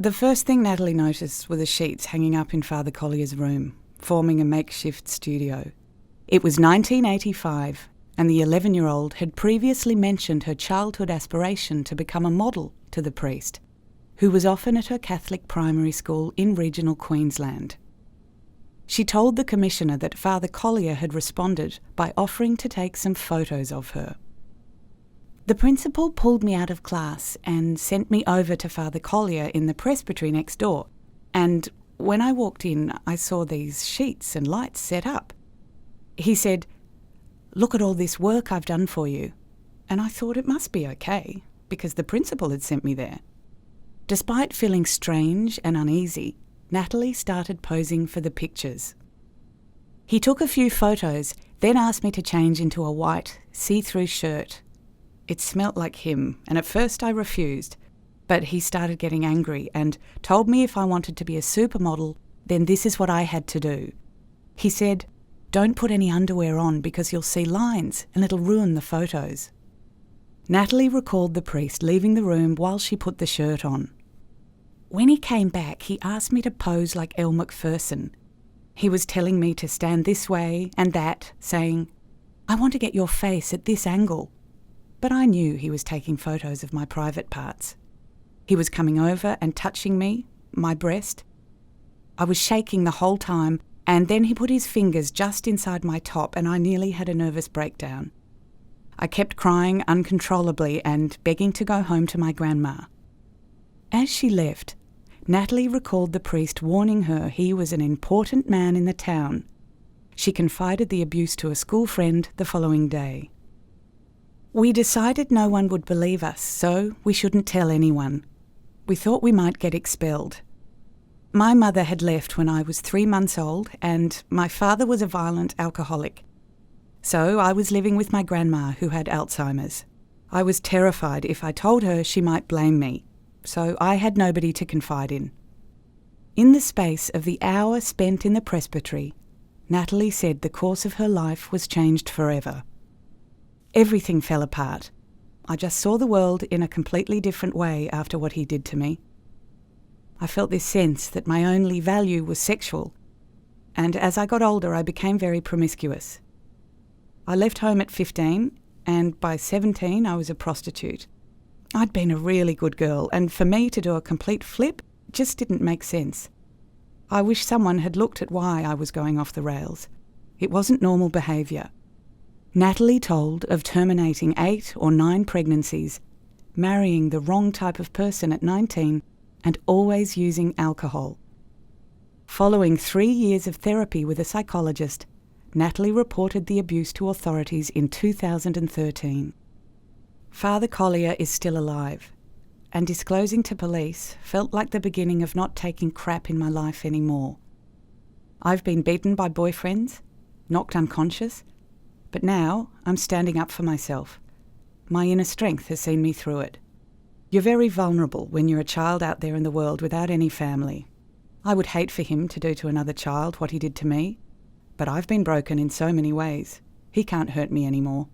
The first thing Natalie noticed were the sheets hanging up in Father Collier's room, forming a makeshift studio. It was 1985, and the 11-year-old had previously mentioned her childhood aspiration to become a model to the priest, who was often at her Catholic primary school in regional Queensland. She told the commissioner that Father Collier had responded by offering to take some photos of her. The principal pulled me out of class and sent me over to Father Collier in the presbytery next door, and when I walked in, I saw these sheets and lights set up. He said, "Look at all this work I've done for you," and I thought it must be okay, because the principal had sent me there. Despite feeling strange and uneasy, Natalie started posing for the pictures. He took a few photos, then asked me to change into a white, see-through shirt. It smelt like him, and at first I refused, but he started getting angry and told me if I wanted to be a supermodel, then this is what I had to do. He said, "Don't put any underwear on because you'll see lines and it'll ruin the photos." Natalie recalled the priest leaving the room while she put the shirt on. When he came back, he asked me to pose like Elle Macpherson. He was telling me to stand this way and that, saying, "I want to get your face at this angle." But I knew he was taking photos of my private parts. He was coming over and touching me, my breast. I was shaking the whole time, and then he put his fingers just inside my top and I nearly had a nervous breakdown. I kept crying uncontrollably and begging to go home to my grandma. As she left, Natalie recalled the priest warning her he was an important man in the town. She confided the abuse to a school friend the following day. We decided no one would believe us, so we shouldn't tell anyone. We thought we might get expelled. My mother had left when I was 3 months old, and my father was a violent alcoholic. So I was living with my grandma, who had Alzheimer's. I was terrified if I told her she might blame me, so I had nobody to confide in. In the space of the hour spent in the presbytery, Natalie said the course of her life was changed forever. Everything fell apart. I just saw the world in a completely different way after what he did to me. I felt this sense that my only value was sexual, and as I got older I became very promiscuous. I left home at 15, and by 17 I was a prostitute. I'd been a really good girl, and for me to do a complete flip just didn't make sense. I wish someone had looked at why I was going off the rails. It wasn't normal behaviour. Natalie told of terminating 8 or 9 pregnancies, marrying the wrong type of person at 19, and always using alcohol. Following 3 years of therapy with a psychologist, Natalie reported the abuse to authorities in 2013. Father Collier is still alive, and disclosing to police felt like the beginning of not taking crap in my life anymore. I've been beaten by boyfriends, knocked unconscious, but now I'm standing up for myself. My inner strength has seen me through it. You're very vulnerable when you're a child out there in the world without any family. I would hate for him to do to another child what he did to me, but I've been broken in so many ways. He can't hurt me anymore.